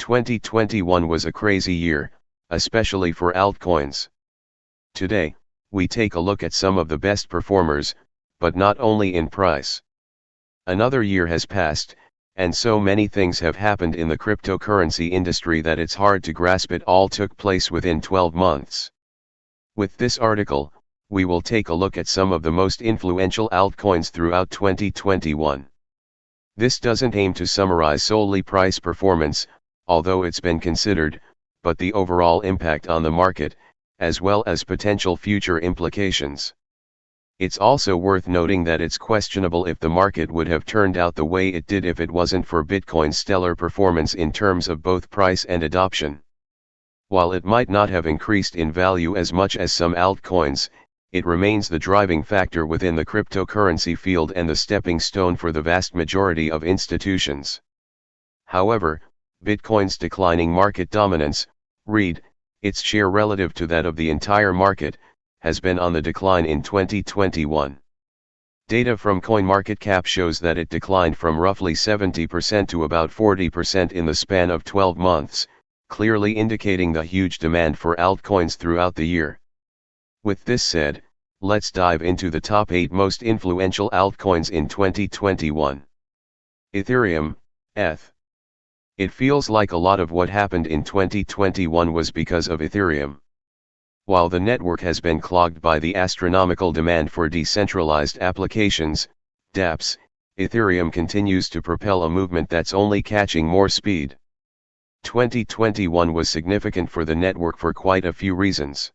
2021 was a crazy year, especially for altcoins. Today, we take a look at some of the best performers, but not only in price. Another year has passed, and so many things have happened in the cryptocurrency industry that it's hard to grasp it all took place within 12 months. With this article, we will take a look at some of the most influential altcoins throughout 2021. This doesn't aim to summarize solely price performance, although it's been considered, but the overall impact on the market, as well as potential future implications. It's also worth noting that it's questionable if the market would have turned out the way it did if it wasn't for Bitcoin's stellar performance in terms of both price and adoption. While it might not have increased in value as much as some altcoins, it remains the driving factor within the cryptocurrency field and the stepping stone for the vast majority of institutions. However, Bitcoin's declining market dominance, read, its share relative to that of the entire market, has been on the decline in 2021. Data from CoinMarketCap shows that it declined from roughly 70% to about 40% in the span of 12 months, clearly indicating the huge demand for altcoins throughout the year. With this said, let's dive into the top 8 most influential altcoins in 2021. Ethereum ETH. It feels like a lot of what happened in 2021 was because of Ethereum. While the network has been clogged by the astronomical demand for decentralized applications, dApps, Ethereum continues to propel a movement that's only catching more speed. 2021 was significant for the network for quite a few reasons.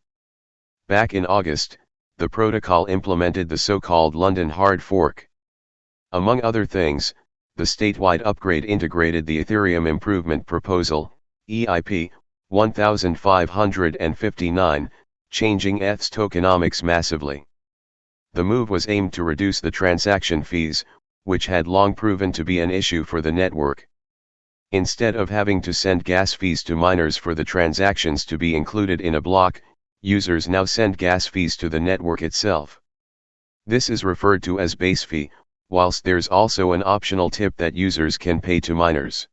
Back in August, the protocol implemented the so-called London hard fork. Among other things, the statewide upgrade integrated the Ethereum Improvement Proposal, EIP, 1559, changing ETH's tokenomics massively. The move was aimed to reduce the transaction fees, which had long proven to be an issue for the network. Instead of having to send gas fees to miners for the transactions to be included in a block, users now send gas fees to the network itself. This is referred to as base fee, whilst there's also an optional tip that users can pay to miners.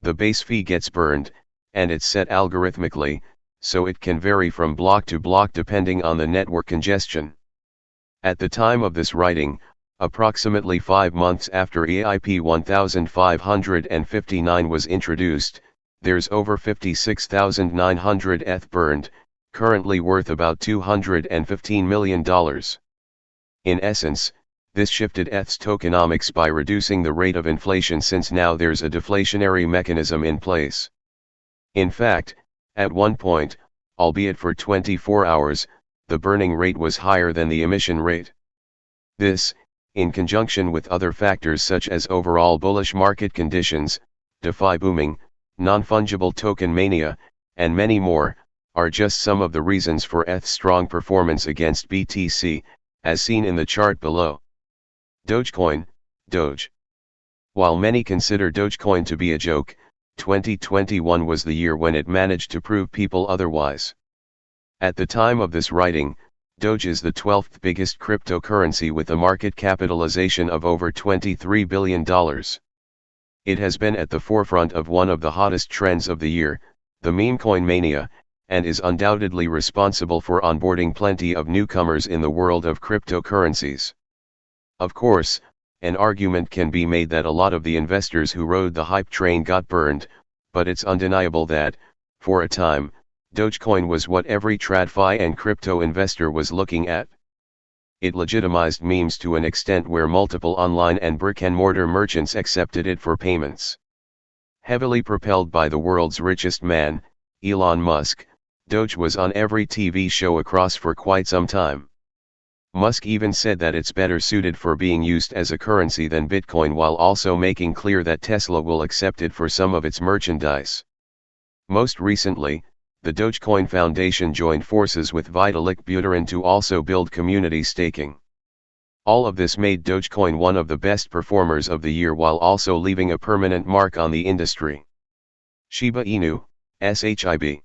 The base fee gets burned, and it's set algorithmically, so it can vary from block to block depending on the network congestion. At the time of this writing, approximately 5 months after EIP 1559 was introduced, there's over 56,900 ETH burned, currently worth about $215 million. In essence, this shifted ETH's tokenomics by reducing the rate of inflation since now there's a deflationary mechanism in place. In fact, at one point, albeit for 24 hours, the burning rate was higher than the emission rate. This, in conjunction with other factors such as overall bullish market conditions, DeFi booming, non-fungible token mania, and many more, are just some of the reasons for ETH's strong performance against BTC, as seen in the chart below. Dogecoin, DOGE. While many consider Dogecoin to be a joke, 2021 was the year when it managed to prove people otherwise. At the time of this writing, DOGE is the 12th biggest cryptocurrency with a market capitalization of over $23 billion. It has been at the forefront of one of the hottest trends of the year, the meme coin mania, and is undoubtedly responsible for onboarding plenty of newcomers in the world of cryptocurrencies. Of course, an argument can be made that a lot of the investors who rode the hype train got burned, but it's undeniable that, for a time, Dogecoin was what every TradFi and crypto investor was looking at. It legitimized memes to an extent where multiple online and brick-and-mortar merchants accepted it for payments. Heavily propelled by the world's richest man, Elon Musk, Doge was on every TV show across for quite some time. Musk even said that it's better suited for being used as a currency than Bitcoin, while also making clear that Tesla will accept it for some of its merchandise. Most recently, the Dogecoin Foundation joined forces with Vitalik Buterin to also build community staking. All of this made Dogecoin one of the best performers of the year while also leaving a permanent mark on the industry. Shiba Inu, SHIB.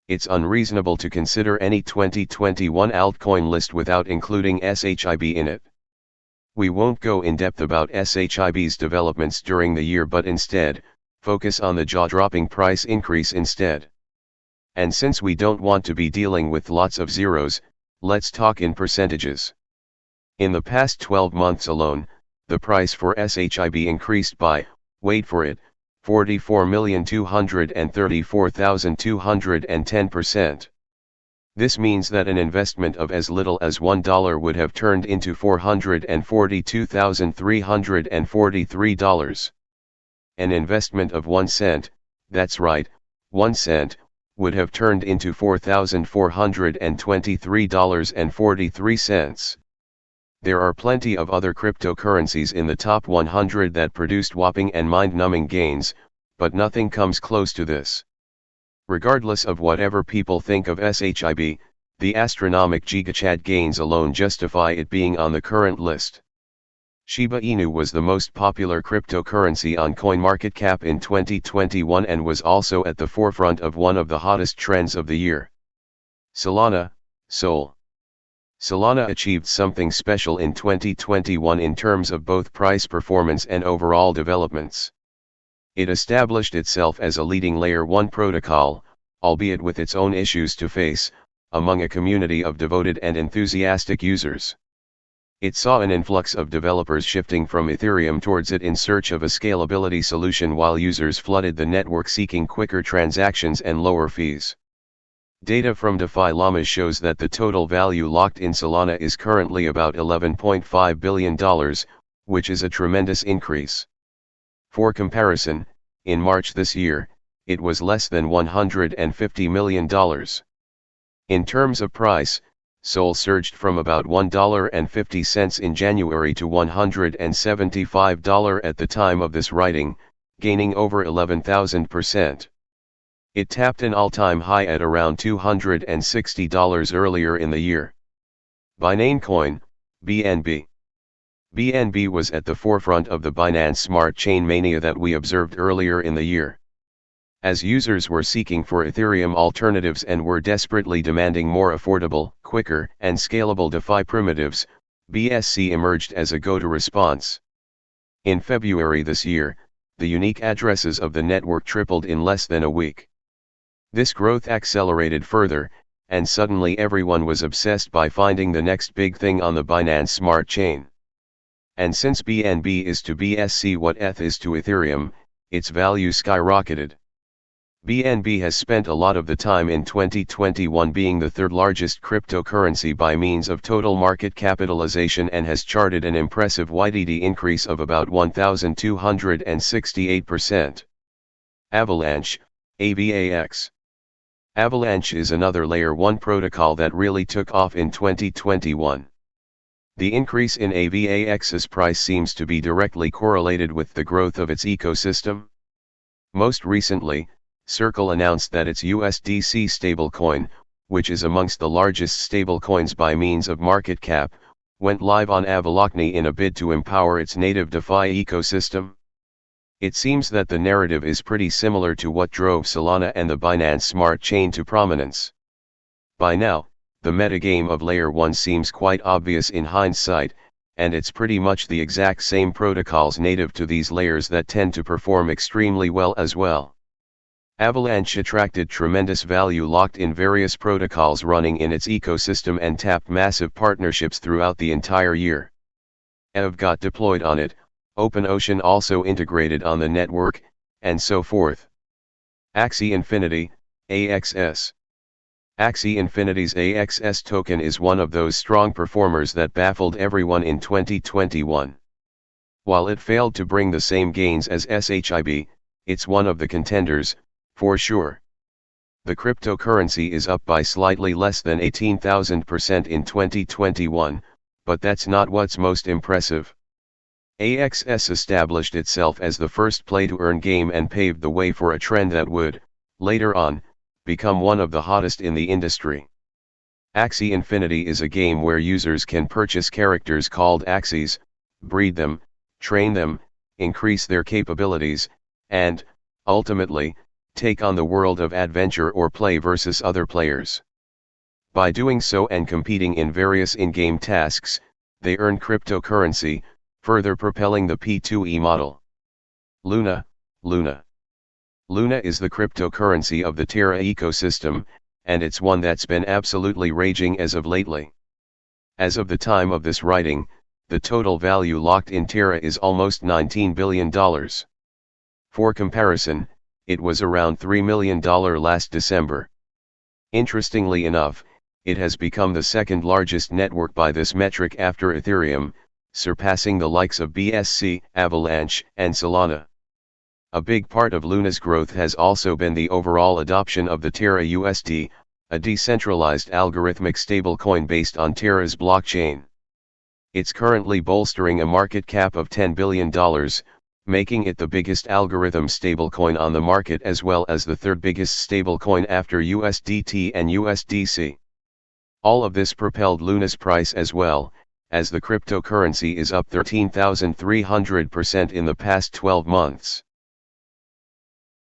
It's unreasonable to consider any 2021 altcoin list without including SHIB in it. We won't go in depth about SHIB's developments during the year, but instead, focus on the jaw-dropping price increase instead. And since we don't want to be dealing with lots of zeros, let's talk in percentages. In the past 12 months alone, the price for SHIB increased by, wait for it, 44,234,210%. This means that an investment of as little as $1 would have turned into $442,343. An investment of 1 cent, that's right, 1 cent, would have turned into $4,423.43. There are plenty of other cryptocurrencies in the top 100 that produced whopping and mind-numbing gains, but nothing comes close to this. Regardless of whatever people think of SHIB, the astronomic gigachad gains alone justify it being on the current list. Shiba Inu was the most popular cryptocurrency on CoinMarketCap in 2021 and was also at the forefront of one of the hottest trends of the year. Solana, Sol. Solana achieved something special in 2021 in terms of both price performance and overall developments. It established itself as a leading Layer 1 protocol, albeit with its own issues to face, among a community of devoted and enthusiastic users. It saw an influx of developers shifting from Ethereum towards it in search of a scalability solution while users flooded the network seeking quicker transactions and lower fees. Data from DeFi Llamas shows that the total value locked in Solana is currently about $11.5 billion, which is a tremendous increase. For comparison, in March this year, it was less than $150 million. In terms of price, Sol surged from about $1.50 in January to $175 at the time of this writing, gaining over 11,000%. It tapped an all-time high at around $260 earlier in the year. Binance Coin, BNB. BNB was at the forefront of the Binance Smart Chain mania that we observed earlier in the year. As users were seeking for Ethereum alternatives and were desperately demanding more affordable, quicker, and scalable DeFi primitives, BSC emerged as a go-to response. In February this year, the unique addresses of the network tripled in less than a week. This growth accelerated further, and suddenly everyone was obsessed by finding the next big thing on the Binance Smart Chain. And since BNB is to BSC what ETH is to Ethereum, its value skyrocketed. BNB has spent a lot of the time in 2021 being the third largest cryptocurrency by means of total market capitalization and has charted an impressive YTD increase of about 1,268%. Avalanche, AVAX. Avalanche is another Layer 1 protocol that really took off in 2021. The increase in AVAX's price seems to be directly correlated with the growth of its ecosystem. Most recently, Circle announced that its USDC stablecoin, which is amongst the largest stablecoins by means of market cap, went live on Avalanche in a bid to empower its native DeFi ecosystem. It seems that the narrative is pretty similar to what drove Solana and the Binance Smart Chain to prominence. By now, the metagame of Layer 1 seems quite obvious in hindsight, and it's pretty much the exact same protocols native to these layers that tend to perform extremely well as well. Avalanche attracted tremendous value locked in various protocols running in its ecosystem and tapped massive partnerships throughout the entire year. EV got deployed on it, OpenOcean also integrated on the network, and so forth. Axie Infinity, AXS. Axie Infinity's AXS token is one of those strong performers that baffled everyone in 2021. While it failed to bring the same gains as SHIB, it's one of the contenders, for sure. The cryptocurrency is up by slightly less than 18,000% in 2021, but that's not what's most impressive. AXS established itself as the first play-to-earn game and paved the way for a trend that would, later on, become one of the hottest in the industry. Axie Infinity is a game where users can purchase characters called Axies, breed them, train them, increase their capabilities, and, ultimately, take on the world of adventure or play versus other players. By doing so and competing in various in-game tasks, they earn cryptocurrency, further propelling the P2E model. Luna. Luna is the cryptocurrency of the Terra ecosystem, and it's one that's been absolutely raging as of lately. As of the time of this writing, the total value locked in Terra is almost $19 billion. For comparison, it was around $3 million last December. Interestingly enough, it has become the second largest network by this metric after Ethereum, surpassing the likes of BSC, Avalanche, and Solana. A big part of Luna's growth has also been the overall adoption of the Terra USD, a decentralized algorithmic stablecoin based on Terra's blockchain. It's currently bolstering a market cap of $10 billion, making it the biggest algorithm stablecoin on the market as well as the third biggest stablecoin after USDT and USDC. All of this propelled Luna's price as well, as the cryptocurrency is up 13,300% in the past 12 months.